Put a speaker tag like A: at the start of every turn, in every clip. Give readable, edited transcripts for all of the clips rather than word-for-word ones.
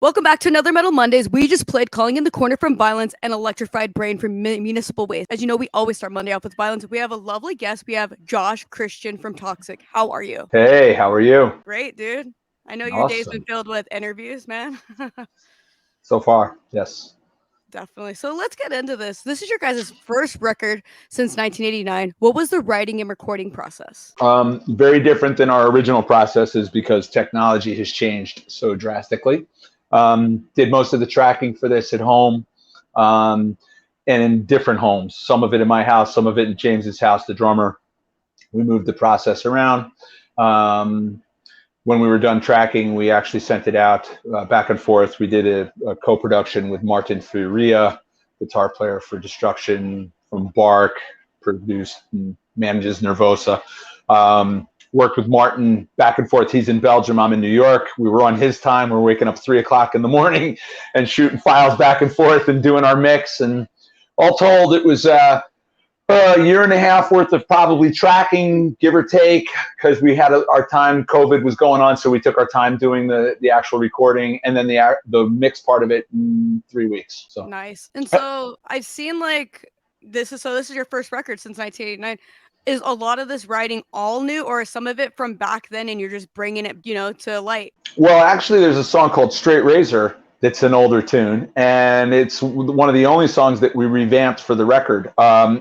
A: Welcome back to another Metal Mondays. We just played Calling in the Corner from Violence and Electrified Brain from Municipal Waste. As you know, we always start Monday off with violence. We have a lovely guest. We have Josh Christian from Toxik. How are you?
B: Hey, how are you?
A: Great, dude. I know your day's been
B: Awesome.
A: filled with interviews, man.
B: So far, yes.
A: Definitely. So let's get into this. This is your guys' first record since 1989. What was the writing and recording process?
B: Very different than our original processes because technology has changed so drastically. Did most of the tracking for this at home um, and in different homes. Some of it in my house, some of it in James's house, the drummer. We moved the process around. Um, when we were done tracking, we actually sent it out back and forth. We did a co-production with Martin Furia, guitar player for Destruction from Bark, produced and manages Nervosa. Worked with Martin back and forth. He's in Belgium. I'm in New York. We were on his time. We're waking up 3 o'clock in the morning and shooting files back and forth and doing our mix. And all told, it was a year and a half worth of probably tracking, give or take, because we had our time. COVID was going on, so we took our time doing the actual recording, and then the mix part of it in 3 weeks. So
A: nice. And so I've seen this is your first record since 1989. Is a lot of this writing all new, or is some of it from back then, and you're just bringing it, to light?
B: Well, actually, there's a song called Straight Razor that's an older tune, and it's one of the only songs that we revamped for the record.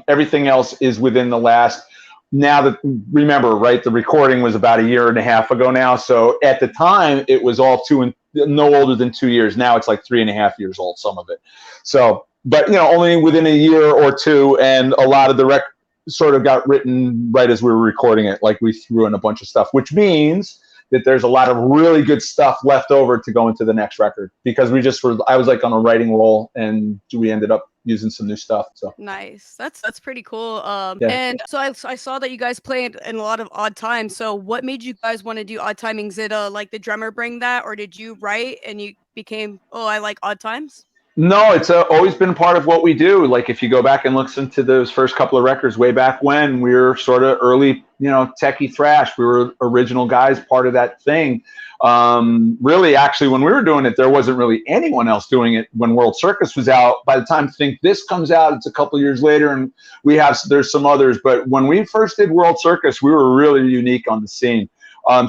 B: Everything else is within the last. Now that remember, right, the recording was about a year and a half ago now. So at the time, it was all no older than 2 years. Now it's like 3.5 years old, some of it. So, but only within a year or two, and a lot of the record sort of got written right as we were recording it. Like we threw in a bunch of stuff, which means that there's a lot of really good stuff left over to go into the next record because I was like on a writing roll and we ended up using some new stuff. So
A: nice. That's pretty cool.
B: Yeah.
A: And so I saw that you guys played in a lot of odd times. So what made you guys want to do odd timings? Did like the drummer bring that, or did you write and you became, I like odd times?
B: No, it's always been part of what we do. Like if you go back and listen to those first couple of records way back when, we were sort of early, techie thrash. We were original guys, part of that thing. Really, actually, when we were doing it, there wasn't really anyone else doing it when World Circus was out. By the time Think This comes out, it's a couple of years later, and there's some others. But when we first did World Circus, we were really unique on the scene.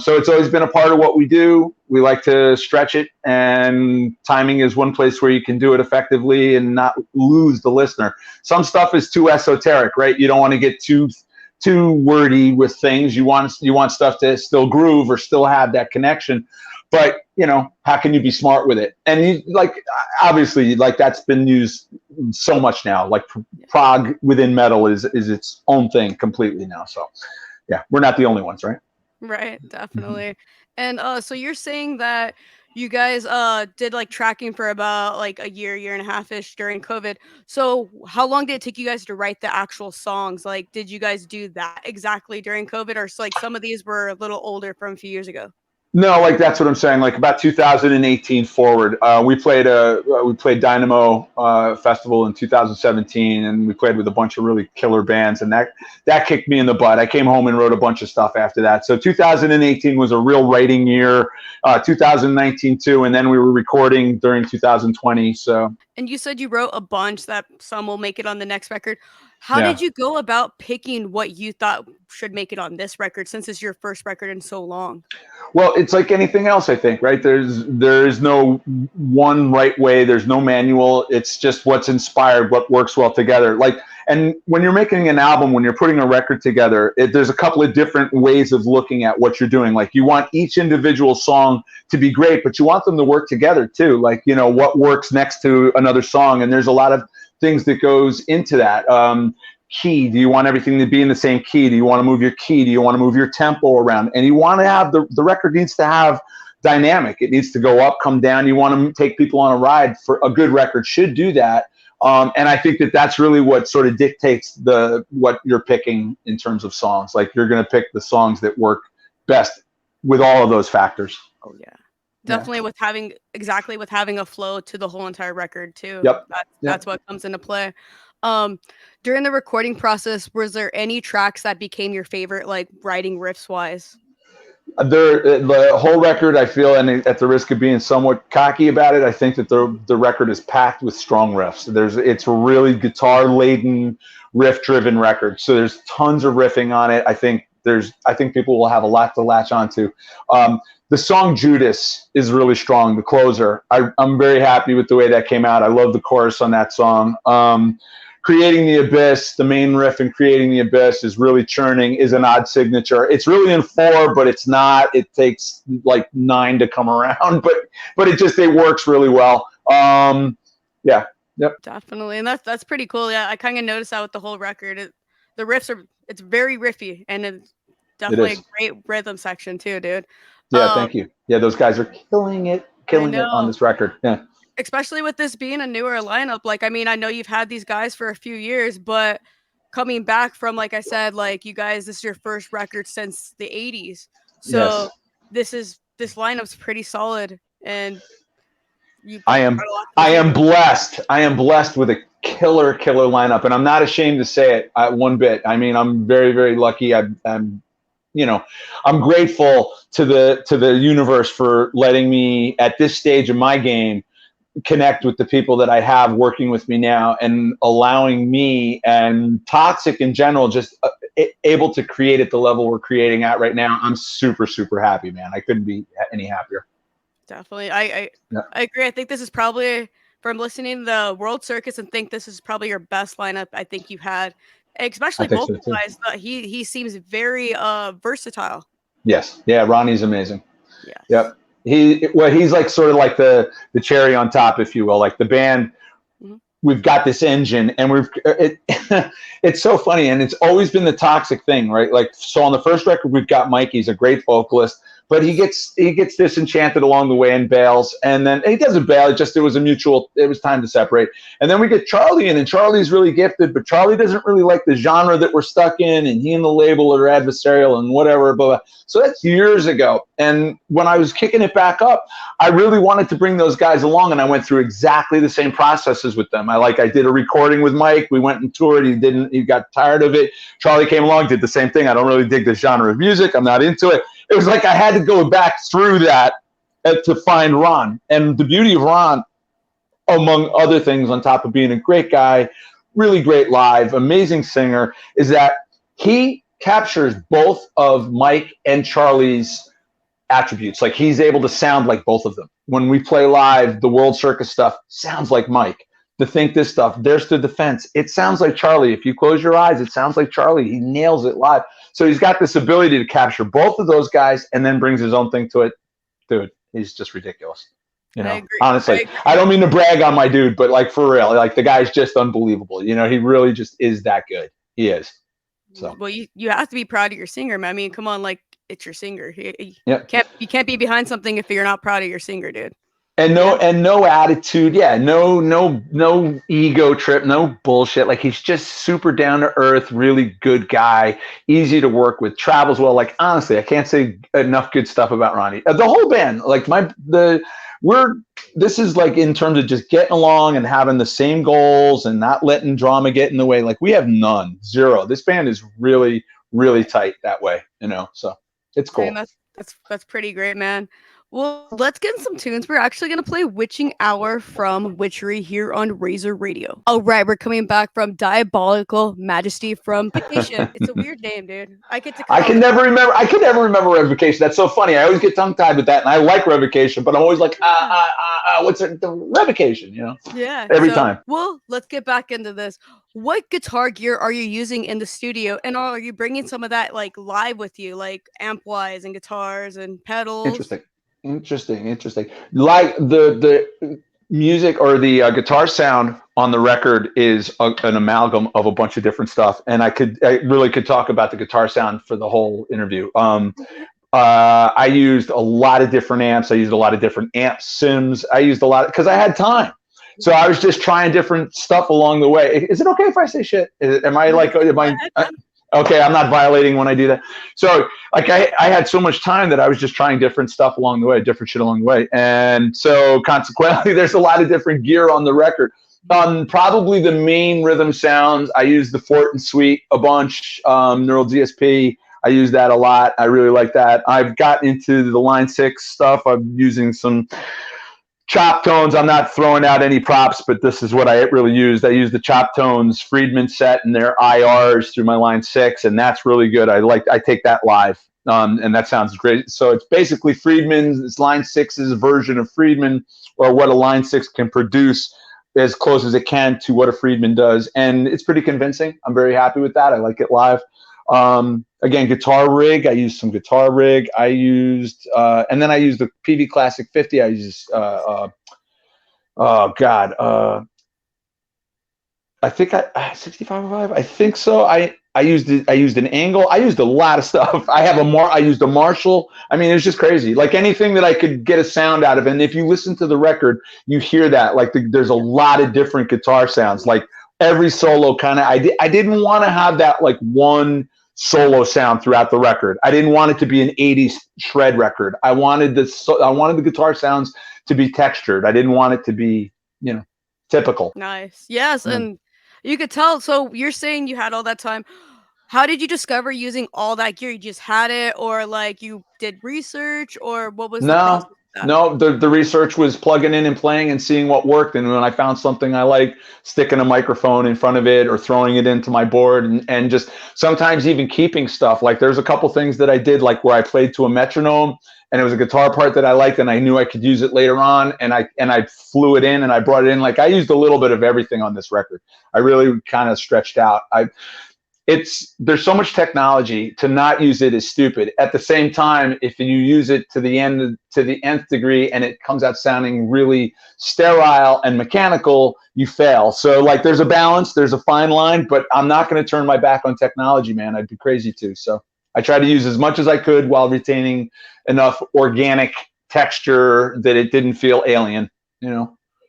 B: So it's always been a part of what we do. We like to stretch it, and timing is one place where you can do it effectively and not lose the listener. Some stuff is too esoteric, right? You don't want to get too wordy with things. You want stuff to still groove or still have that connection. But how can you be smart with it? And obviously, that's been used so much now. Like prog within metal is its own thing completely now. So yeah, we're not the only ones, right?
A: Right, definitely. And so you're saying that you guys did like tracking for about like a year and a half-ish during COVID. So how long did it take you guys to write the actual songs? Like, did you guys do that exactly during COVID, or so, like some of these were a little older from a few years ago?
B: No, that's what I'm saying. Like about 2018 forward, we played Dynamo Festival in 2017, and we played with a bunch of really killer bands, and that kicked me in the butt. I came home and wrote a bunch of stuff after that. So 2018 was a real writing year. 2019 too, and then we were recording during 2020. So.
A: And you said you wrote a bunch that some will make it on the next record. How did you go about picking what you thought should make it on this record, since it's your first record in so long?
B: Well, it's like anything else, I think, right? There's no one right way. There's no manual. It's just what's inspired, what works well together. And when you're making an album, when you're putting a record together, there's a couple of different ways of looking at what you're doing. Like you want each individual song to be great, but you want them to work together too. Like, what works next to another song. And there's a lot of things that goes into that. Key, do you want everything to be in the same key? Do you want to move your key? Do you want to move your tempo around? And you want to have the record needs to have dynamic. It needs to go up, come down. You want to take people on a ride. For a good record should do that. And I think that's really what sort of dictates what you're picking in terms of songs. Like you're going to pick the songs that work best with all of those factors.
A: Oh yeah. Definitely with having a flow to the whole entire record too.
B: Yep.
A: That's what comes into play. During the recording process, was there any tracks that became your favorite, like writing riffs wise?
B: The whole record, I feel, and at the risk of being somewhat cocky about it, I think that the record is packed with strong riffs. It's a really guitar laden, riff driven record. So there's tons of riffing on it. I think people will have a lot to latch onto. The song Judas is really strong. The closer, I'm very happy with the way that came out. I love the chorus on that song. Creating the Abyss, the main riff in Creating the Abyss is really churning, is an odd signature. It's really in 4, but it's not. It takes like 9 to come around, but it works really well. Yeah. Yep.
A: Definitely, and that's pretty cool. Yeah, I kind of noticed that with the whole record. The riffs it's very riffy, and it's definitely a great rhythm section too, dude.
B: Yeah, thank you. Yeah, those guys are killing it on this record. Yeah.
A: Especially with this being a newer lineup. Like, I mean, I know you've had these guys for a few years, but coming back from, like I said, like you guys, this is your first record since the 80s. So this lineup's pretty solid, and
B: I am blessed. I am blessed with a killer lineup, and I'm not ashamed to say it one bit. I mean, I'm very, very lucky. I'm grateful to the universe for letting me at this stage of my game connect with the people that I have working with me now, and allowing me and Toxik in general just able to create at the level we're creating at right now. I'm super, super happy, man. I couldn't be any happier.
A: Definitely. I agree. I think this is probably, from listening to the World Circus, and think this is probably your best lineup I think you've had, especially vocal wise. He seems very versatile.
B: Yes. Yeah. Ronnie's amazing. Yeah. Yep. He's like sort of like the cherry on top, if you will. Like the band, we've got this engine, and it's so funny, and it's always been the Toxik thing, right? Like, so on the first record, we've got Mike. He's a great vocalist, but he gets disenchanted along the way and bails, and then he doesn't bail. It was time to separate. And then we get Charlie in, and Charlie's really gifted, but Charlie doesn't really like the genre that we're stuck in, and he and the label are adversarial and whatever, blah, blah. So that's years ago. And when I was kicking it back up, I really wanted to bring those guys along, and I went through exactly the same processes with them. I did a recording with Mike. We went and toured. He got tired of it. Charlie came along, did the same thing. I don't really dig this genre of music. I'm not into it. It was like I had to go back through that to find Ron. And the beauty of Ron, among other things, on top of being a great guy, really great live, amazing singer, is that he captures both of Mike and Charlie's attributes. Like, he's able to sound like both of them. When we play live, the World Circus stuff sounds like Mike. The Think This stuff, There's the Defense, it sounds like Charlie. If you close your eyes, it sounds like Charlie. He nails it live. So he's got this ability to capture both of those guys, and then brings his own thing to it. Dude, he's just ridiculous. Honestly, I don't mean to brag on my dude, but like, for real, like, the guy's just unbelievable. He really just is that good. He is. So,
A: well, you have to be proud of your singer, man. I mean, come on, like, it's your singer. You can't be behind something if you're not proud of your singer, dude.
B: And no attitude. Yeah. No ego trip, no bullshit. Like, he's just super down to earth, really good guy, easy to work with, travels well. Like, honestly, I can't say enough good stuff about Ronnie. The whole band, like, this is like, in terms of just getting along and having the same goals and not letting drama get in the way. Like, we have none, zero. This band is really, really tight that way, so it's cool.
A: Man, that's pretty great, man. Well, let's get in some tunes. We're actually going to play Witching Hour from Witchery here on Razor Radio. All right, we're coming back from Diabolical Majesty from Vacation. It's a weird name, dude. I can never
B: remember Revocation. That's so funny. I always get tongue-tied with that, and I like Revocation, but I'm always like, what's it? The Revocation,
A: Yeah.
B: Every time.
A: Well, let's get back into this. What guitar gear are you using in the studio, and are you bringing some of that, like, live with you, like amp-wise and guitars and pedals?
B: Interesting. Like, the music or the guitar sound on the record is an amalgam of a bunch of different stuff, and I really could talk about the guitar sound for the whole interview. I used a lot of different amps. I used a lot of different amp sims. I used a lot because I had time. So I was just trying different stuff along the way. Is it okay if I say shit? Okay, I'm not violating when I do that. So, like, I had so much time that I was just trying different stuff along the way, different shit along the way. And so, consequently, there's a lot of different gear on the record. Probably the main rhythm sounds, I use the Fort and Sweet a bunch, Neural DSP. I use that a lot. I really like that. I've gotten into the Line 6 stuff. I'm using some chop tones. I'm not throwing out any props, but this is what I really used. I used the chop tones Friedman set and their IRs through my Line 6, and that's really good. I take that live. And that sounds great. So it's basically Friedman's, it's Line 6's version of Friedman, or what a Line 6 can produce as close as it can to what a Friedman does. And it's pretty convincing. I'm very happy with that. I like it live. Again, guitar rig. I used some guitar rig. And then I used the PV Classic 50. I used, oh God, I think 6505. I think so. I used an angle. I used a lot of stuff. I used a Marshall. I mean, it's just crazy. Like anything that I could get a sound out of. And if you listen to the record, you hear that. Like there's a lot of different guitar sounds. Like every solo kind of. I didn't want to have that like one solo sound throughout the record. I didn't want it to be an 80s shred record. I wanted the guitar sounds to be textured. I didn't want it to be, typical.
A: Nice. Yes, and you could tell. So you're saying you had all that time. How did you discover using all that gear? You just had it, or like you did research, or what was the process
B: No,
A: of that?
B: no. The research was plugging in and playing and seeing what worked. And when I found something I like, sticking a microphone in front of it or throwing it into my board, and just sometimes even keeping stuff. Like there's a couple things that I did, like where I played to a metronome, and it was a guitar part that I liked, and I knew I could use it later on, and I flew it in and I brought it in. Like I used a little bit of everything on this record. I really kind of stretched out. There's so much technology, to not use it is stupid. At the same time, if you use it to the nth degree and it comes out sounding really sterile and mechanical, you fail. So like there's a balance, there's a fine line, but I'm not going to turn my back on technology, man. I'd be crazy to. So I try to use as much as I could while retaining enough organic texture that it didn't feel alien,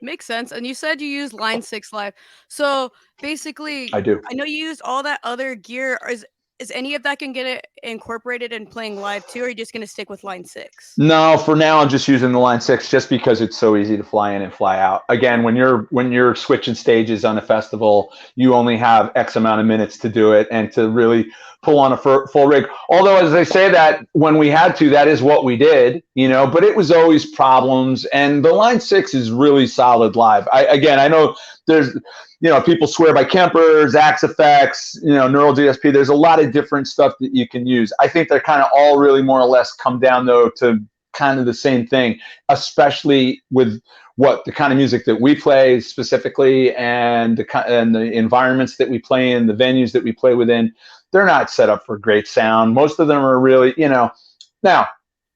A: Makes sense. And you said you used Line 6 live. So basically,
B: I do.
A: I know you used all that other gear. Is any of that can get it incorporated in playing live too, or are you just gonna stick with Line 6?
B: No, for now I'm just using the Line 6 just because it's so easy to fly in and fly out. Again, when you're switching stages on a festival, you only have X amount of minutes to do it and to really pull on a full rig. Although, as I say that, when we had to, that is what we did, but it was always problems. And the Line 6 is really solid live. I know there's, people swear by Kemper, Zax Effects, Neural DSP. There's a lot of different stuff that you can use. I think they're kind of all really more or less come down, though, to kind of the same thing, especially with the kind of music that we play specifically, and the environments that we play in, the venues that we play within. They're not set up for great sound. Most of them are really, now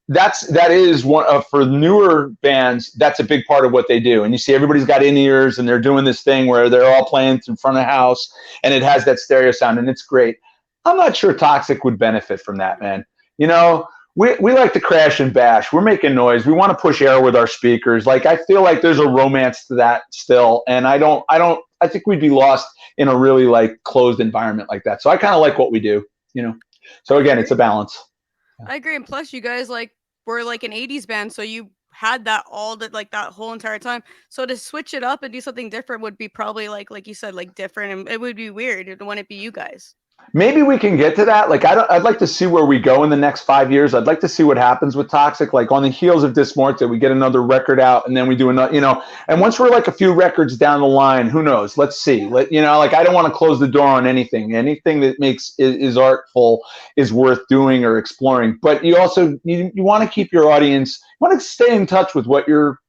B: that is one for newer bands. That's a big part of what they do. And you see everybody's got in-ears and they're doing this thing where they're all playing in front of the house and it has that stereo sound and it's great. I'm not sure Toxik would benefit from that, man. We like to crash and bash. We're making noise. We want to push air with our speakers. Like I feel like there's a romance to that still. And I think we'd be lost in a really like closed environment like that. So I kind of like what we do, So again, it's a balance.
A: I agree. And plus you guys were like an 80s band, so you had that that whole entire time. So to switch it up and do something different would be probably like you said, like different, and it would be weird. It wouldn't be you guys.
B: Maybe we can get to that. Like, I'd like to see where we go in the next 5 years. I'd like to see what happens with Toxik. Like on the heels of Dismorte, we get another record out, and then we do another. And once we're like a few records down the line, who knows? Let's see. I don't want to close the door on anything. Anything that is artful is worth doing or exploring. But you also you want to keep your audience. You want to stay in touch with what your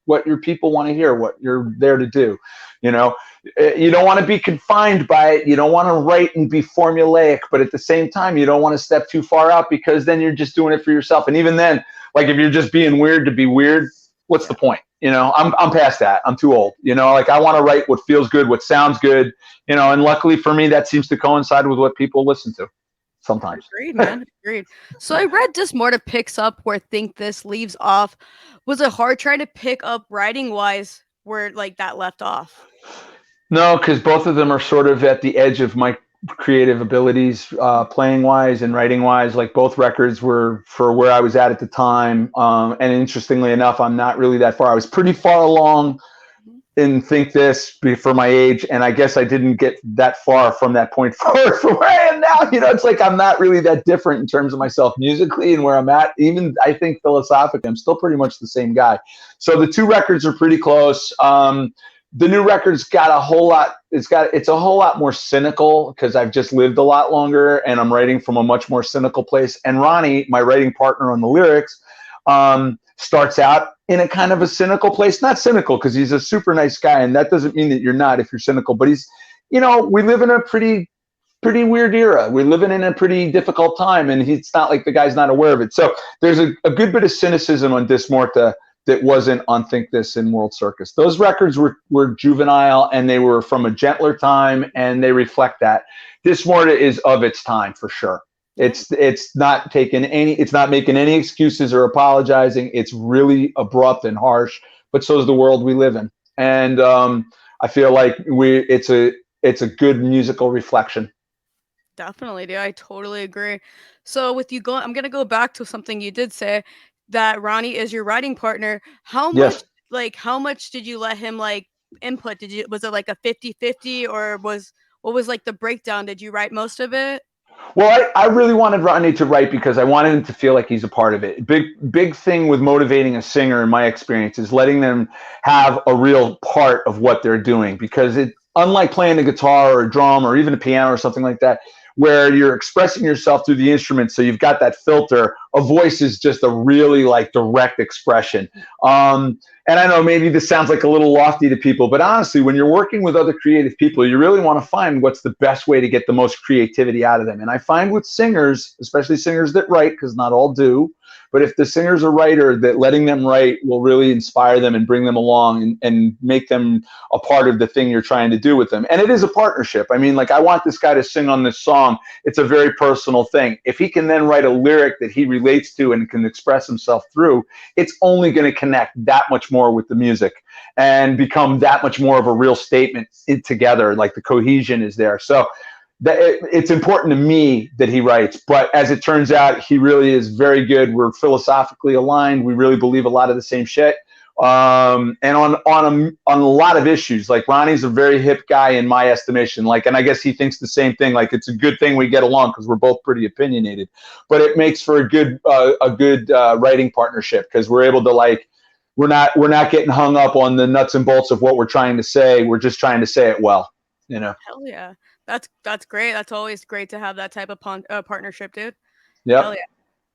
B: people want to hear, what you're there to do. You don't want to be confined by it. You don't want to write and be formulaic, but at the same time, you don't want to step too far out, because then you're just doing it for yourself. And even then, like if you're just being weird to be weird, what's the point? I'm past that. I'm too old. I want to write what feels good, what sounds good. And luckily for me, that seems to coincide with what people listen to sometimes.
A: Agreed, man. Agreed. So I read Dismorte picks up where Think This leaves off. Was it hard trying to pick up writing wise where like that left off?
B: No, because both of them are sort of at the edge of my creative abilities, playing wise and writing wise. Like both records were for where I was at the time. And interestingly enough, I'm not really that far. I was pretty far along and think this for my age, and I guess I didn't get that far from that point forward from where I am now. It's like I'm not really that different in terms of myself musically and where I'm at. Even I think philosophically, I'm still pretty much the same guy. So the two records are pretty close. The new record's got a whole lot. It's a whole lot more cynical because I've just lived a lot longer and I'm writing from a much more cynical place. And Ronnie, my writing partner on the lyrics, starts out in a kind of a cynical place. Not cynical because he's a super nice guy, and that doesn't mean that you're not if you're cynical. But he's, we live in a pretty weird era. We're living in a pretty difficult time, and it's not like the guy's not aware of it. So there's a good bit of cynicism on Dismorta that wasn't on Think This and World Circus. Those records were juvenile, and they were from a gentler time, and they reflect that. Dismorta is of its time for sure. It's not making any excuses or apologizing. It's really abrupt and harsh, but so is the world we live in. And I feel like it's a good musical reflection.
A: Definitely, dude. I totally agree. So with you going, I'm gonna go back to something you did say that Ronnie is your writing partner.
B: Yes.
A: How much did you let him like input? Was it like a 50-50 or what was like the breakdown? Did you write most of it?
B: Well, I really wanted Ronnie to write because I wanted him to feel like he's a part of it. Big thing with motivating a singer, in my experience, is letting them have a real part of what they're doing. Because unlike playing the guitar or a drum or even a piano or something like that, where you're expressing yourself through the instrument, so you've got that filter. A voice is just a really like direct expression. And I know maybe this sounds like a little lofty to people, but honestly, when you're working with other creative people, you really want to find what's the best way to get the most creativity out of them. And I find with singers, especially singers that write, because not all do, but if the singer's a writer, that letting them write will really inspire them and bring them along and make them a part of the thing you're trying to do with them. And it is a partnership. I mean, like, I want this guy to sing on this song. It's a very personal thing. If he can then write a lyric that he relates to and can express himself through, it's only going to connect that much more with the music and become that much more of a real statement together. Like, the cohesion is there. So it's important to me that he writes, but as it turns out, he really is very good. We're philosophically aligned. We really believe a lot of the same shit. And on a lot of issues, like, Ronnie's a very hip guy in my estimation. Like, and I guess he thinks the same thing. Like, it's a good thing we get along because we're both pretty opinionated, but it makes for a good writing partnership because we're able to, like, we're not getting hung up on the nuts and bolts of what we're trying to say. We're just trying to say it well,
A: Hell yeah. That's great. That's always great to have that type of partnership, dude.
B: Yep.
A: Hell yeah.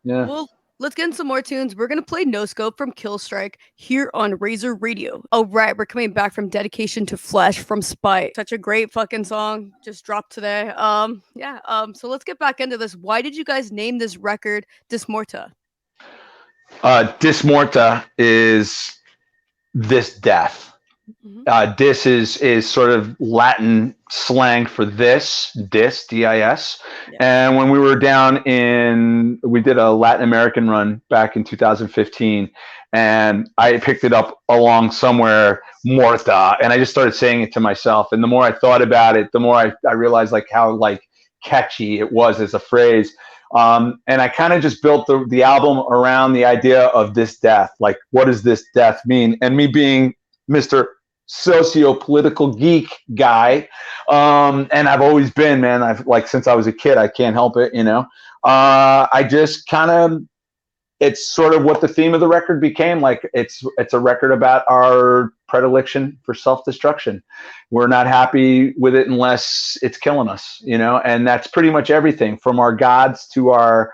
B: Yeah.
A: Well, let's get in some more tunes. We're gonna play No Scope from Killstrike here on Razor Radio. All right, we're coming back from Dedication to Flesh from Spite. Such a great fucking song just dropped today. Yeah. So let's get back into this. Why did you guys name this record Dismorta?
B: Dismorta is this death. Dis is sort of Latin slang for this, dis, D-I-S. Yeah. And when we we did a Latin American run back in 2015, and I picked it up along somewhere, Morta, and I just started saying it to myself. And the more I thought about it, the more I realized, like, how, like, catchy it was as a phrase. And I kind of just built the album around the idea of this death. Like, what does this death mean? And me being Mr. socio-political geek guy, and I've always been, man. I've, like, since I was a kid, I can't help it, I just kind of, it's sort of what the theme of the record became. Like, it's a record about our predilection for self-destruction. We're not happy with it unless it's killing us, and that's pretty much everything from our gods to our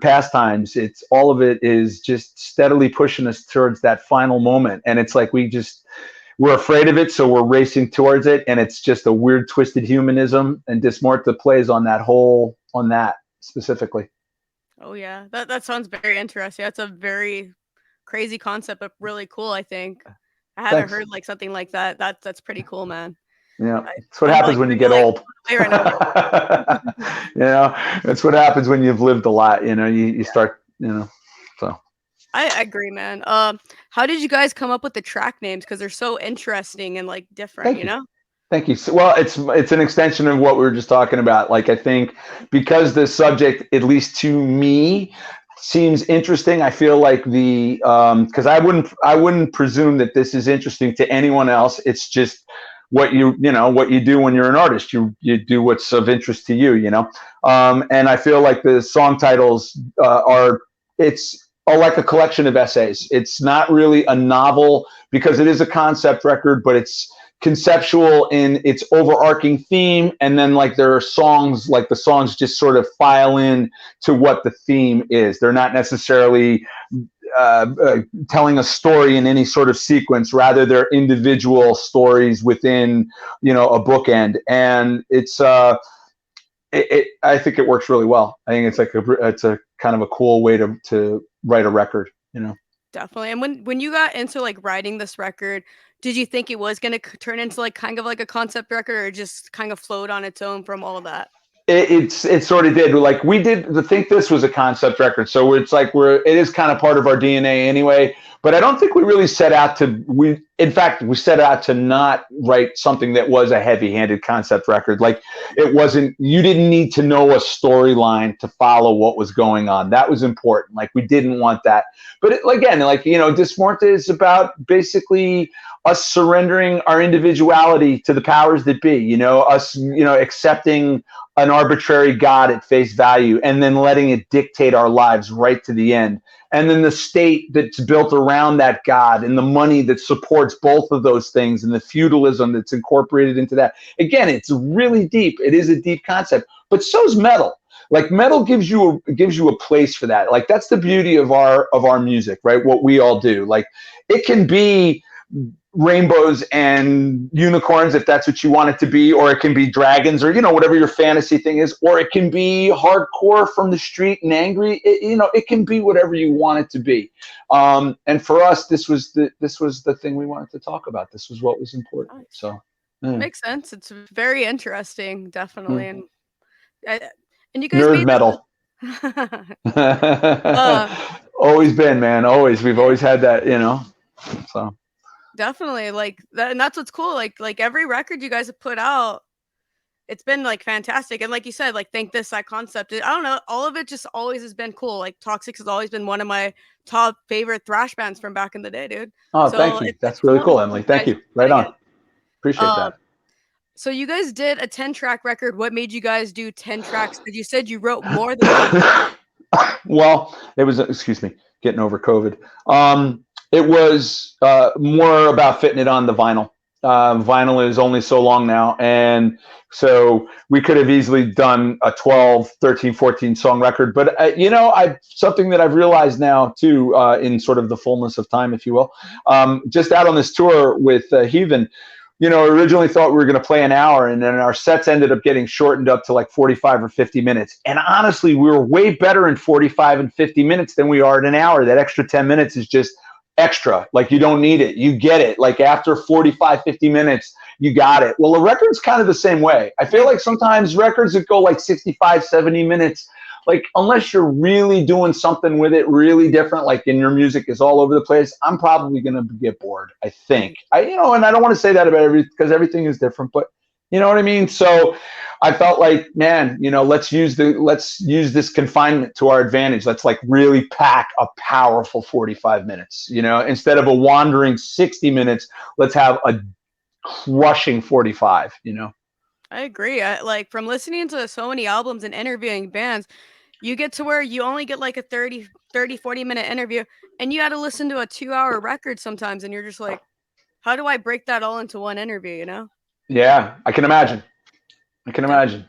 B: pastimes. It's all of it is just steadily pushing us towards that final moment. And it's like, we're afraid of it, so we're racing towards it, and it's just a weird, twisted humanism. And Dismorta plays on that specifically.
A: Oh yeah, that sounds very interesting. That's a very crazy concept, but really cool. I think I haven't heard like something like that. That's pretty cool, man.
B: Yeah, that's what happens when you get old.
A: Right
B: now. That's what happens when you've lived a lot. You start. So.
A: I agree, man. How did you guys come up with the track names? Because they're so interesting and, like, different,
B: Thank you. So, well, it's an extension of what we were just talking about. Like, I think because the subject, at least to me, seems interesting. I feel like the because I wouldn't presume that this is interesting to anyone else. It's just what you do when you're an artist. You do what's of interest to you. And I feel like the song titles are it's like a collection of essays. It's not really a novel because it is a concept record, but it's conceptual in its overarching theme, and then like there are songs, like the songs just sort of file in to what the theme is. They're not necessarily telling a story in any sort of sequence. Rather, they're individual stories within a bookend, and I think it works really well. I think it's a kind of a cool way to write a record.
A: Definitely. And when you got into like writing this record, did you think it was going to turn into like kind of like a concept record, or just kind of flowed on its own from all that?
B: It sort of did. Like we did to think this was a concept record, so it's like it is kind of part of our DNA anyway. But I don't think we really set out to. In fact, we set out to not write something that was a heavy-handed concept record. Like it wasn't. You didn't need to know a storyline to follow what was going on. That was important. Like we didn't want that. But again, like Dismorte is about basically us surrendering our individuality to the powers that be. Us accepting an arbitrary God at face value and then letting it dictate our lives right to the end. And then the state that's built around that God and the money that supports both of those things and the feudalism that's incorporated into that. Again, it's really deep. It is a deep concept, but so's metal. Like metal gives you a place for that. Like that's the beauty of our music, right? What we all do. Like it can be rainbows and unicorns if that's what you want it to be, or it can be dragons, or whatever your fantasy thing is, or it can be hardcore from the street and angry. It can be whatever you want it to be. And for us, this was the thing we wanted to talk about. This was what was important. So
A: makes sense. It's very interesting, definitely. And you guys
B: nerd
A: made
B: metal. Always been, man. Always. We've always had that. So.
A: Definitely, like that, and that's what's cool. Like every record you guys have put out, it's been like fantastic. And like you said, like think this, that concept. I don't know, all of it just always has been cool. Like Toxik has always been one of my top favorite thrash bands from back in the day, dude.
B: Oh,
A: so
B: thank you. That's really cool, Emily. Thank you. Right on. Appreciate that.
A: So you guys did a 10-track record. What made you guys do 10 tracks? Because you said you wrote more than 10.
B: Well, it was, excuse me, getting over COVID. It was more about fitting it on the vinyl. Vinyl is only so long now. And so we could have easily done a 12, 13, 14 song record. But, something that I've realized now, too, in sort of the fullness of time, if you will, just out on this tour with Heathen, originally thought we were going to play an hour, and then our sets ended up getting shortened up to like 45 or 50 minutes. And honestly, we were way better in 45 and 50 minutes than we are in an hour. That extra 10 minutes is just extra. Like you don't need it. You get it. Like after 45, 50 minutes, you got it. Well, a record's kind of the same way. I feel like sometimes records that go like 65, 70 minutes, like unless you're really doing something with it really different, like in your music is all over the place, I'm probably going to get bored, I think. And I don't want to say that about because everything is different, but you know what I mean? So I felt like, man, let's use this confinement to our advantage. Let's like really pack a powerful 45 minutes, instead of a wandering 60 minutes, let's have a crushing 45,
A: I agree. Like from listening to so many albums and interviewing bands, you get to where you only get like a 30, 40-minute interview, and you got to listen to a 2-hour record sometimes. And you're just like, how do I break that all into one interview,
B: Yeah, I can imagine. Definitely.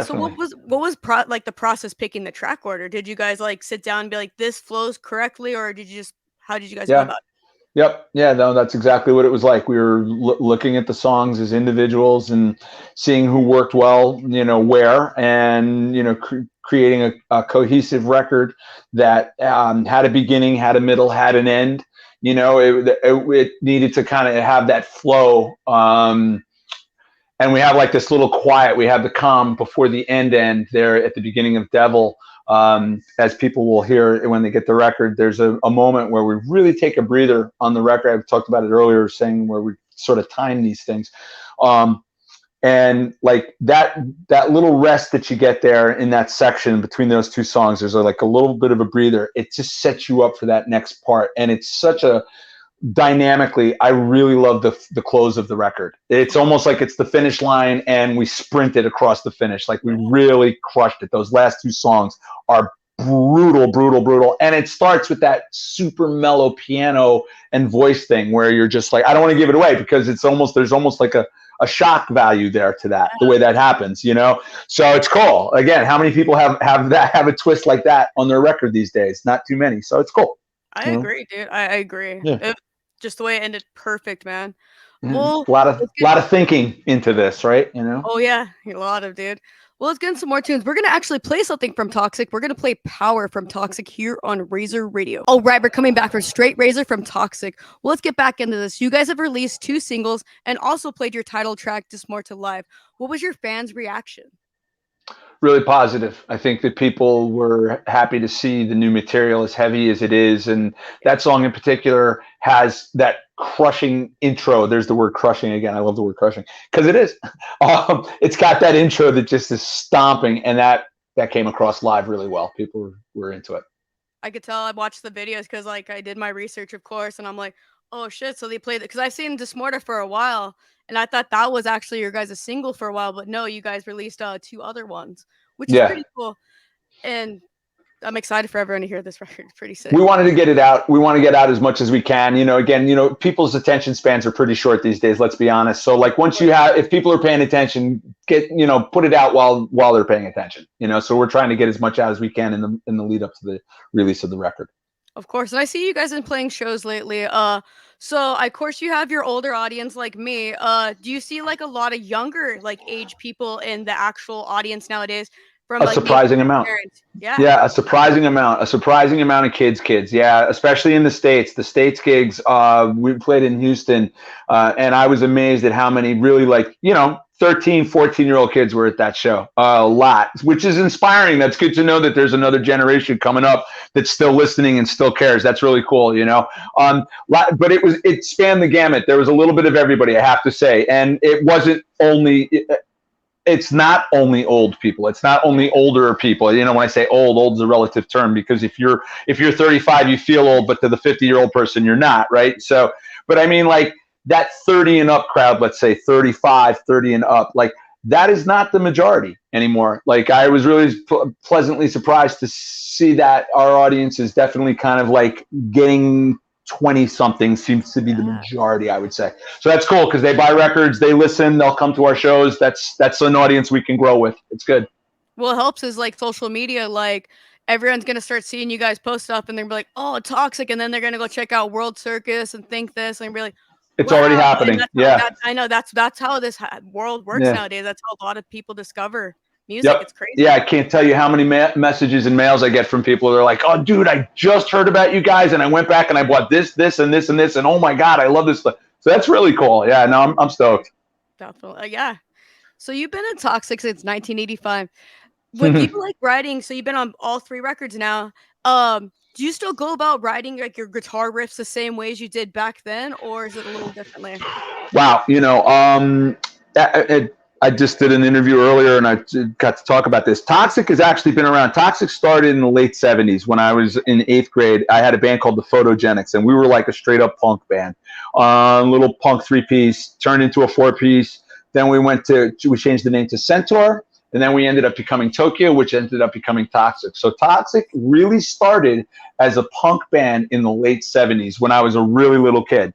A: So what was like the process picking the track order? Did you guys like sit down and be like, this flows correctly, or how did you guys go about it?
B: Yep. Yeah, no, that's exactly what it was like. We were looking at the songs as individuals and seeing who worked well, where, and, creating a cohesive record that had a beginning, had a middle, had an end. It needed to kind of have that flow. And we have like this little quiet. We have the calm before the end there at the beginning of Devil. As people will hear when they get the record, there's a moment where we really take a breather on the record. I've talked about it earlier, saying where we sort of time these things. And like that little rest that you get there in that section between those two songs, there's like a little bit of a breather. It just sets you up for that next part. And it's such a dynamically, I really love the close of the record. It's almost like it's the finish line and we sprinted across the finish. Like we really crushed it. Those last two songs are brutal, brutal, brutal. And it starts with that super mellow piano and voice thing where you're just like, I don't want to give it away because there's almost like a shock value there to that, the way that happens, you know? So it's cool. Again, how many people have a twist like that on their record these days? Not too many. So it's cool.
A: I agree, dude. I agree.
B: Yeah.
A: Just the way it ended, perfect, man.
B: Well, a lot of thinking into this, right? You know?
A: Oh yeah, a lot of, dude. Well, let's get into some more tunes. We're going to actually play something from Toxik. We're going to play Power from Toxik here on Razor Radio. All right, we're coming back from Straight Razor from Toxik. Well, let's get back into this. You guys have released 2 singles and also played your title track, Just More to Live. What was your fans' reaction?
B: Really positive. I think that people were happy to see the new material, as heavy as it is. And that song in particular has that crushing intro. There's the word crushing again. I love the word crushing because it is. It's got that intro that just is stomping, and that came across live really well. People were into it.
A: I could tell. I watched the videos because like I did my research, of course, and I'm like, oh shit. So they played it because I've seen Dismorta for a while. And I thought that was actually your guys' single for a while, but no, you guys released 2 other ones, which is pretty cool. And I'm excited for everyone to hear this record. It's pretty sick.
B: We wanted to get it out. We want to get out as much as we can. You know, again, people's attention spans are pretty short these days. Let's be honest. So like if people are paying attention, put it out while they're paying attention. So we're trying to get as much out as we can in the lead up to the release of the record.
A: Of course. And I see you guys been playing shows lately. So of course you have your older audience like me. Do you see like a lot of younger like age people in the actual audience nowadays? From
B: a surprising amount. Yeah, a surprising amount of kids. Yeah, especially in the States. The States gigs, we played in Houston, and I was amazed at how many really 13, 14-year-old kids were at that show. A lot, which is inspiring. That's good to know that there's another generation coming up that's still listening and still cares. That's really cool, But it spanned the gamut. There was a little bit of everybody, I have to say. And it wasn't only... It's not only old people. It's not only older people. When I say old is a relative term because if you're 35, you feel old, but to the 50-year-old person, you're not, right? So, but I mean, like that 30 and up crowd, let's say 35, 30 and up, like that is not the majority anymore. Like I was really pleasantly surprised to see that our audience is definitely kind of like getting 20-something seems to be the majority, I would say. So that's cool because they buy records, they listen, they'll come to our shows. That's an audience we can grow with. It's good.
A: Well, it helps is like social media, like everyone's going to start seeing you guys post stuff and they're going to be like, oh, Toxik. And then they're going to go check out World Circus and think this and be like,
B: it's already happening.
A: I know that's how this world works nowadays. That's how a lot of people discover music.
B: Yep.
A: It's crazy.
B: Yeah, I can't tell you how many messages and mails I get from people. They're like, "Oh, dude, I just heard about you guys, and I went back and I bought this, and this, and this, and oh my god, I love this stuff." So that's really cool. Yeah, no, I'm stoked.
A: Definitely, yeah. So you've been in Toxik since 1985. When people like writing, so you've been on all 3 records now. Do you still go about writing like your guitar riffs the same way as you did back then, or is it a little differently?
B: Wow, I just did an interview earlier and I got to talk about this. Toxik has actually been around. Toxik started in the late 70s when I was in 8th grade. I had a band called the Photogenics and we were like a straight up punk band. Little punk 3-piece, turned into a 4-piece. Then we changed the name to Centaur. And then we ended up becoming Tokyo, which ended up becoming Toxik. So Toxik really started as a punk band in the late 70s when I was a really little kid.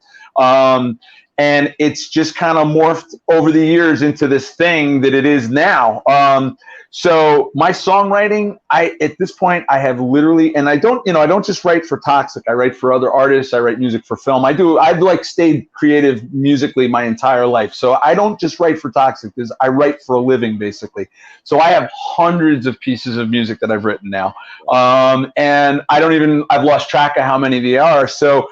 B: And it's just kind of morphed over the years into this thing that it is now. So my songwriting, at this point, I have literally, and I don't just write for Toxik. I write for other artists. I write music for film. I've like stayed creative musically my entire life. So I don't just write for Toxik because I write for a living, basically. So I have hundreds of pieces of music that I've written now. And I've lost track of how many they are. So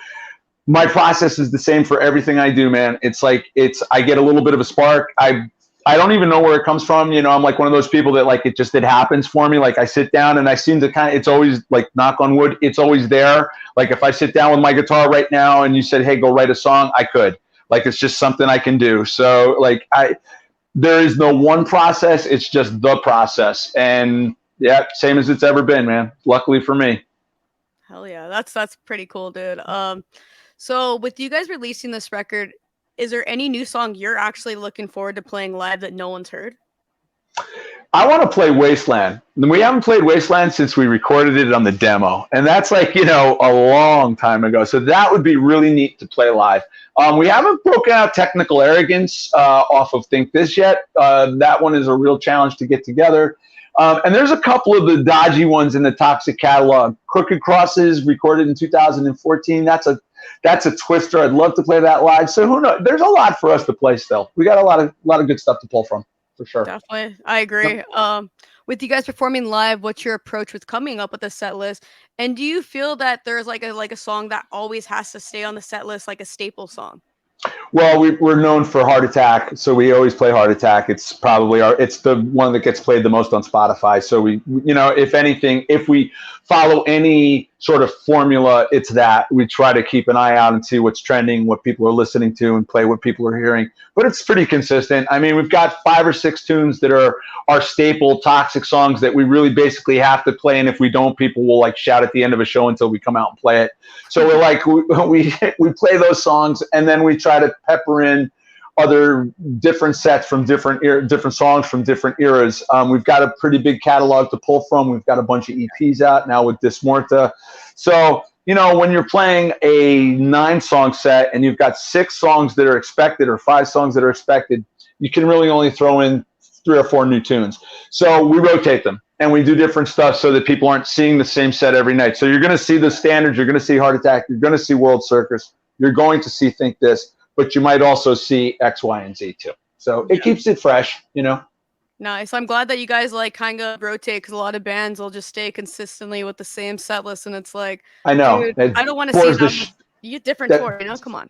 B: my process is the same for everything I do, man. I get a little bit of a spark. I don't even know where it comes from. I'm like one of those people that like, it happens for me. Like I sit down and I seem to it's always like, knock on wood, it's always there. Like if I sit down with my guitar right now and you said, hey, go write a song, I could. Like, it's just something I can do. So like there is no one process. It's just the process. And yeah, same as it's ever been, man. Luckily for me.
A: Hell yeah, that's pretty cool, dude. So with you guys releasing this record, is there any new song you're actually looking forward to playing live that no one's heard?
B: I want to play Wasteland. We haven't played Wasteland since we recorded it on the demo, and that's like a long time ago. So that would be really neat to play live. We haven't broken out Technical Arrogance off of Think This yet. That one is a real challenge to get together. And there's a couple of the dodgy ones in the Toxik catalog. Crooked Crosses, recorded in 2014. That's a twister. I'd love to play that live. So who knows? There's a lot for us to play still. We got a lot of good stuff to pull from. For sure.
A: Definitely. I agree. With you guys performing live, what's your approach with coming up with a set list? And do you feel that there's like a song that always has to stay on the set list, like a staple song?
B: Well, we're known for Heart Attack, so we always play Heart Attack. It's probably it's the one that gets played the most on Spotify. So we if anything, if we follow any sort of formula, it's that. We try to keep an eye out and see what's trending, what people are listening to, and play what people are hearing. But it's pretty consistent. I mean, we've got 5 or 6 tunes that are our staple Toxik songs that we really basically have to play, and if we don't, people will like shout at the end of a show until we come out and play it. So we're like we play those songs, and then we try to pepper in other different sets from different songs from different eras. We've got a pretty big catalog to pull from. We've got a bunch of EPs out now with Dismorta. So when you're playing a 9-song set and you've got 6 songs that are expected or 5 songs that are expected, you can really only throw in 3 or 4 new tunes. So we rotate them and we do different stuff so that people aren't seeing the same set every night. So you're going to see the standards, you're going to see Heart Attack, you're going to see World Circus, you're going to see Think This, but you might also see X, Y, and Z too. So it keeps it fresh,
A: Nice. I'm glad that you guys like kind of rotate, because a lot of bands will just stay consistently with the same set list, and it's like,
B: I know.
A: dude, I don't want to see that. You get different tour, come on.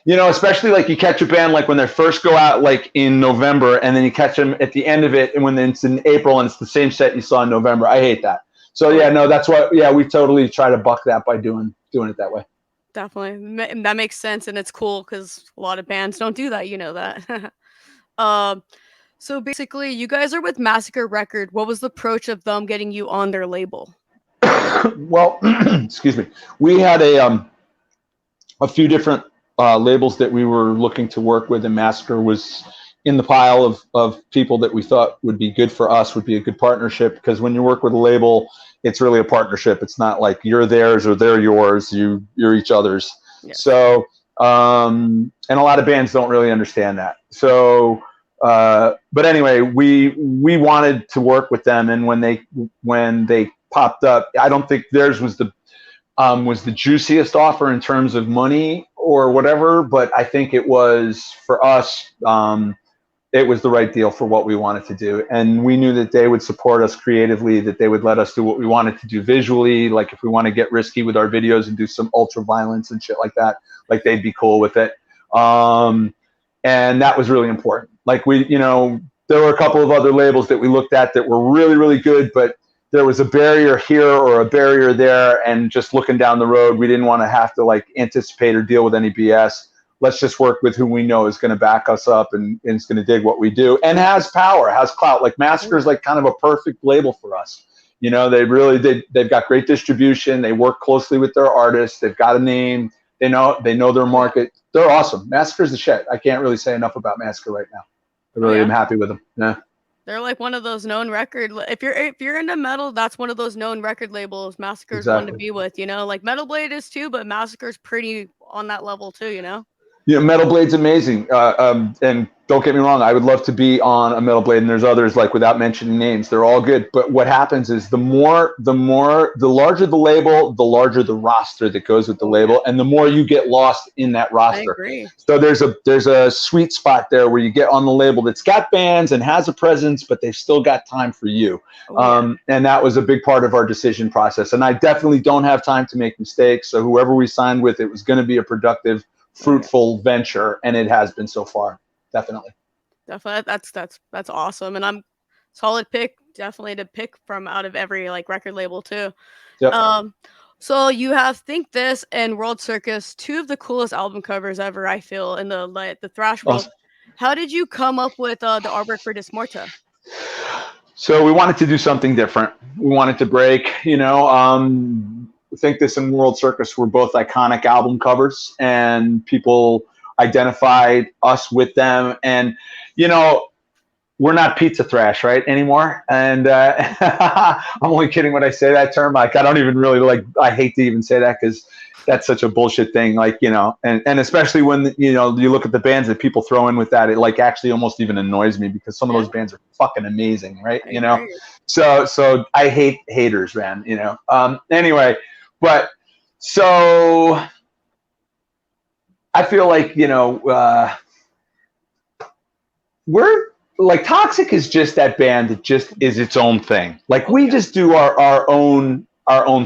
B: Especially like you catch a band like when they first go out like in November, and then you catch them at the end of it, and when it's in April and it's the same set you saw in November. I hate that. So that's why we totally try to buck that by doing it that way.
A: Definitely, that makes sense, and it's cool because a lot of bands don't do that. You know that. So basically, you guys are with Massacre Record. What was the approach of them getting you on their label?
B: Well, excuse me. We had a few different labels that we were looking to work with, and Massacre was in the pile of people that we thought would be good for us, would be a good partnership, because when you work with a label, it's really a partnership. It's not like you're theirs or they're yours. You're each other's. Yeah. So, and a lot of bands don't really understand that. So, but anyway, we wanted to work with them, and when they popped up, I don't think theirs was the juiciest offer in terms of money or whatever, but I think it was for us. It was the right deal for what we wanted to do, and we knew that they would support us creatively, that they would let us do what we wanted to do visually. Like if we want to get risky with our videos and do some ultra violence and shit like that, like they'd be cool with it. And that was really important. Like there were a couple of other labels that we looked at that were really, really good, but there was a barrier here or a barrier there, and just looking down the road, we didn't want to have to like anticipate or deal with any BS. Let's just work with who we know is going to back us up and is going to dig what we do and has power, has clout. Like Massacre is like kind of a perfect label for us. They've got great distribution. They work closely with their artists. They've got a name. They know their market. They're awesome. Massacre's the shit. I can't really say enough about Massacre right now. I really am happy with them. Yeah.
A: They're like one of those known record. If you're into metal, that's one of those known record labels. Massacre's one to be with. Like Metal Blade is too, but Massacre's pretty on that level too.
B: Metal Blade's amazing. And don't get me wrong, I would love to be on a Metal Blade, and there's others, like without mentioning names. They're all good. But what happens is the larger the label, the larger the roster that goes with the label, and the more you get lost in that roster.
A: I agree.
B: So there's a sweet spot there where you get on the label that's got bands and has a presence, but they've still got time for you. And that was a big part of our decision process. And I definitely don't have time to make mistakes. So whoever we signed with, it was going to be a productive, fruitful venture, and it has been so far. Definitely.
A: That's awesome, and I'm solid pick, definitely to pick from out of every like record label too. Yep. So you have Think This and World Circus, 2 of the coolest album covers ever, I feel, in the thrash world. How did you come up with the artwork for Dismorta?
B: So we wanted to do something different. We wanted to break, Think This and World Circus were both iconic album covers, and people identified us with them. And, you know, we're not pizza thrash, right, anymore. And I'm only kidding when I say that term. Like, I don't even really like, I hate to even say that because that's such a bullshit thing. Like, and especially when, you look at the bands that people throw in with that, it like actually almost even annoys me because some of
A: Yeah,
B: those bands are fucking amazing, right?
A: I agree.
B: So I hate haters, man, anyway, but so I feel like, we're like Toxic is just that band that just is its own thing. Like
A: Oh
B: we
A: yeah,
B: just do our own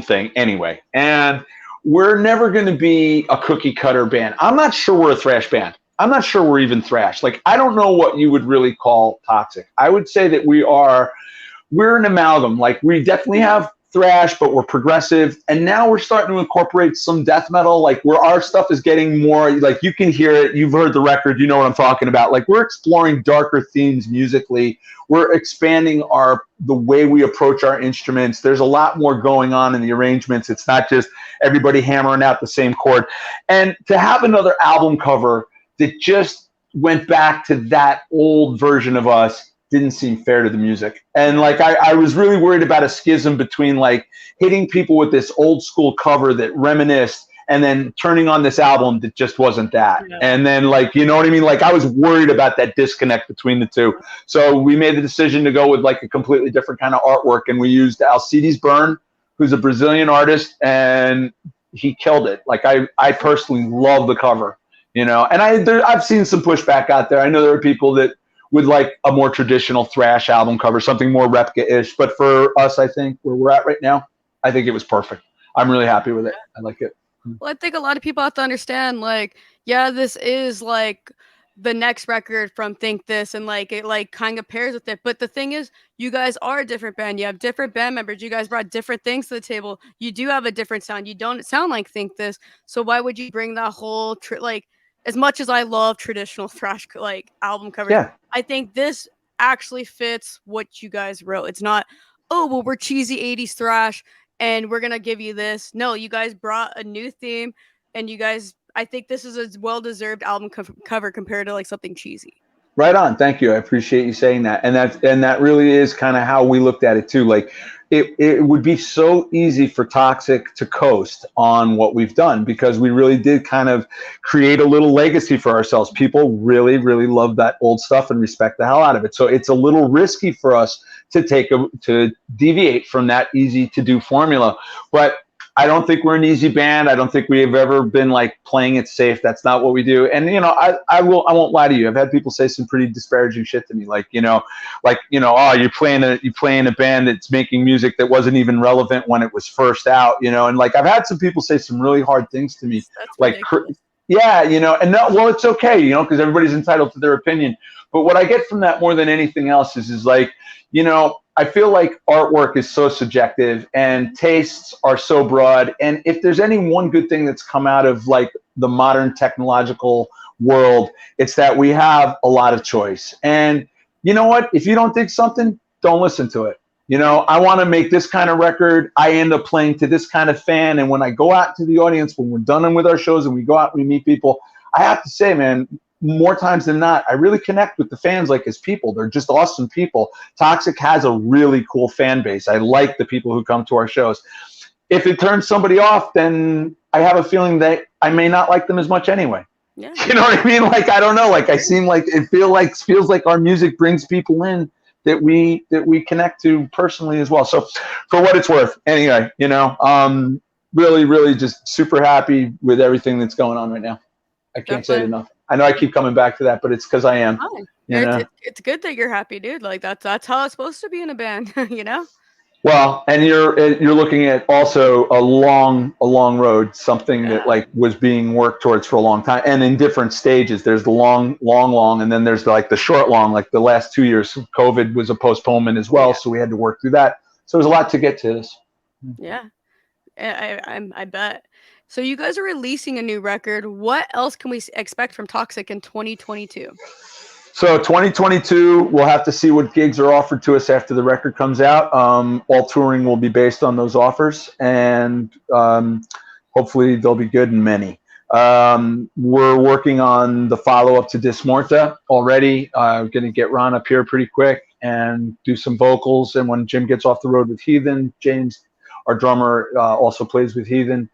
B: thing anyway. And we're never going to be a cookie cutter band. I'm not sure we're a thrash band. I'm not sure we're even thrash. Like I don't know what you would really call Toxic. I would say that we're an amalgam. Like we definitely have thrash, but we're progressive, and now we're starting to incorporate some death metal. Like where our stuff is getting more like you can hear it. You've heard the record, you know what I'm talking about. Like we're exploring darker themes musically. We're expanding the way we approach our instruments. There's a lot more going on in the arrangements. It's not just everybody hammering out the same chord. And to have another album cover that just went back to that old version of us didn't seem fair to the music. And
A: yeah,
B: like I was really worried about a schism between like hitting people with this old school cover that reminisced and then turning on this album that just wasn't that.
A: yeah.
B: And then like, you know what I mean? Like I was worried about that disconnect between the two. So we made the decision to go with like a completely different kind of artwork. And we used Alcides Byrne, who's a Brazilian artist, and he killed it. Like I personally love the cover, and I've seen some pushback out there. I know there are people that with like a more traditional thrash album cover, something more Repka-ish. But for us, I think where we're at right now, I think it was perfect. I'm really happy with it. I like it.
A: Well, I think a lot of people have to understand, like, yeah, this is like the next record from Think This, and like it like kind of pairs with it. But the thing is, you guys are a different band. You have different band members. You guys brought different things to the table. You do have a different sound. You don't sound like Think This. So why would you bring that whole like? As much as I love traditional thrash like album covers,
B: Yeah.
A: I think this actually fits what you guys wrote. It's not, oh well, we're cheesy '80s thrash and we're gonna give you this. No, you guys brought a new theme, and you guys. I think this is a well-deserved album cover compared to like something cheesy.
B: Right on. Thank you. I appreciate you saying that. And that really is kind of how we looked at it too. Like it would be so easy for Toxic to coast on what we've done because we really did kind of create a little legacy for ourselves. People really, really love that old stuff and respect the hell out of it. So it's a little risky for us to deviate from that easy to do formula. But I don't think we're an easy band. I don't think we have ever been like playing it safe. That's not what we do. And I won't lie to you. I've had people say some pretty disparaging shit to me, oh, you're playing a band that's making music that wasn't even relevant when it was first out, and like I've had some people say some really hard things to me,
A: That's
B: like
A: ridiculous.
B: yeah, and no, well, it's okay, because everybody's entitled to their opinion. But what I get from that more than anything else is like, I feel like artwork is so subjective and tastes are so broad. And if there's any one good thing that's come out of like the modern technological world, it's that we have a lot of choice. And you know what? If you don't dig something, don't listen to it.
A: Yeah,
B: I want to make this kind of record. I end up playing to this kind of fan. And when I go out to the audience, when we're done with our shows and we go out and we meet people, I have to say, man, more times than not, I really connect with the fans like as people. They're just awesome people. Toxic has a really cool fan base. I like the people who come to our shows. If it turns somebody off, then I have a feeling that I may not like them as much anyway.
A: yeah.
B: You know what I mean? Like I don't know. Like I seem like it feels like our music brings people in that we connect to personally as well. So for what it's worth, anyway, really, really just super happy with everything that's going on right now. I can't say it
A: Definitely.
B: enough. I know I keep coming back to that, but it's because I am.
A: Fine.
B: You know.
A: It's good that you're happy, dude. Like that's how it's supposed to be in a band, you know?
B: Well, and you're looking at also a long road, something that
A: Yeah.
B: like was being worked towards for a long time, and in different stages. There's the long, and then there's like the short long. Like the last 2 years, COVID was a postponement as
A: Oh
B: well,
A: yeah.
B: so we had to work through that. So there's a lot to get to this.
A: Yeah. I bet. So you guys are releasing a new record. What else can we expect from Toxic in 2022?
B: So 2022, we'll have to see what gigs are offered to us after the record comes out. All touring will be based on those offers, and hopefully they'll be good and many. We're working on the follow-up to Dismorta already. Going to get Ron up here pretty quick and do some vocals. And when Jim gets off the road with Heathen, James, our drummer, also plays with Heathen,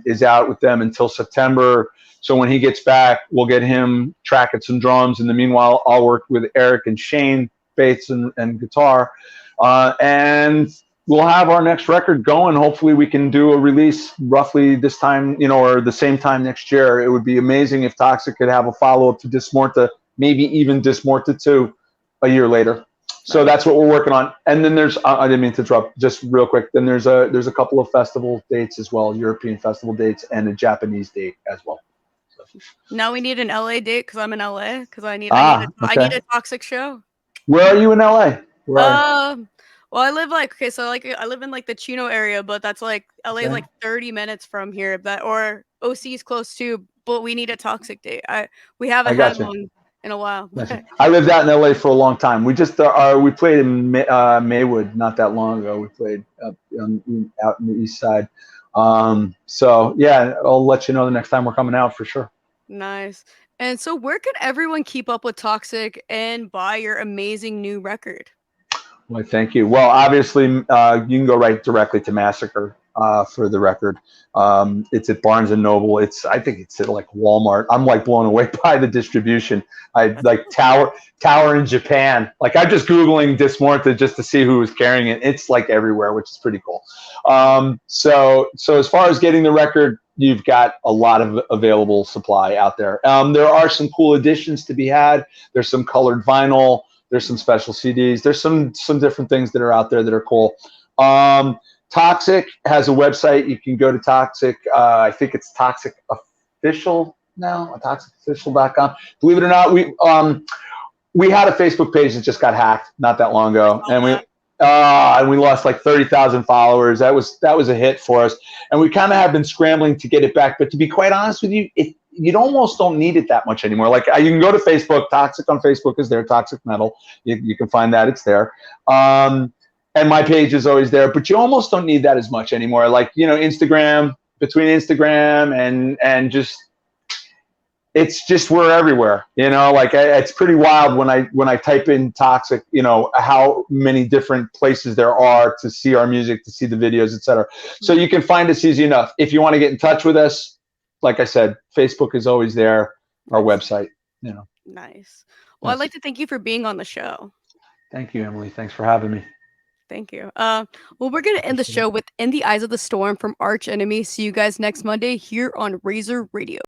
B: is out with them until September. So when he gets back, we'll get him tracking some drums. In the meanwhile, I'll work with Eric and Shane, bass and guitar. And we'll have our next record going. Hopefully we can do a release roughly this time, or the same time next year. It would be amazing if Toxik could have a follow-up to Dismorta, maybe even Dismorta 2 a year later. So that's what we're working on. And then there's, I didn't mean to interrupt, just real quick. Then there's a couple of festival dates as well, European festival dates and a Japanese date as well.
A: Now we need an LA date because I'm in LA because I need a Toxik show.
B: Where are you in LA?
A: Well, I live I live in like the Chino area, but that's like LA is like 30 minutes from here. Or OC is close too, but we need a Toxik date. We haven't had one in a while.
B: I lived out in LA for a long time. We just we played in Maywood not that long ago. We played out in the east side. So yeah, I'll let you know the next time we're coming out for sure.
A: Nice. And so where can everyone keep up with Toxik and buy your amazing new record?
B: Well, thank you. Well, obviously, you can go right directly to Massacre for the record. It's at Barnes and Noble. I think it's at like Walmart. I'm like blown away by the distribution. I like Tower in Japan. Like I'm just Googling Dismorta just to see who was carrying it. It's like everywhere, which is pretty cool. So as far as getting the record, you've got a lot of available supply out there. There are some cool editions to be had. There's some colored vinyl. There's some special CDs. There's some different things that are out there that are cool. Toxik has a website. You can go to Toxik. I think it's Toxik Official now, toxikofficial.com. Believe it or not, we had a Facebook page that just got hacked not that long ago, and we lost like 30,000 followers. That was a hit for us, and we kind of have been scrambling to get it back. But to be quite honest with you, you almost don't need it that much anymore. Like you can go to Facebook. Toxik on Facebook is there. Toxic Metal. You can find that. It's there. And my page is always there. But you almost don't need that as much anymore. Like Instagram. Between Instagram and just. It's just we're everywhere, like it's pretty wild when I type in Toxik, how many different places there are to see our music, to see the videos, etc. So you can find us easy enough. If you want to get in touch with us, like I said, Facebook is always there, our website,
A: Nice. Well, I'd like to thank you for being on the show.
B: Thank you, Emily. Thanks for having me.
A: Thank you. Well, we're going to end the show with In the Eyes of the Storm from Arch Enemy. See you guys next Monday here on Razor Radio.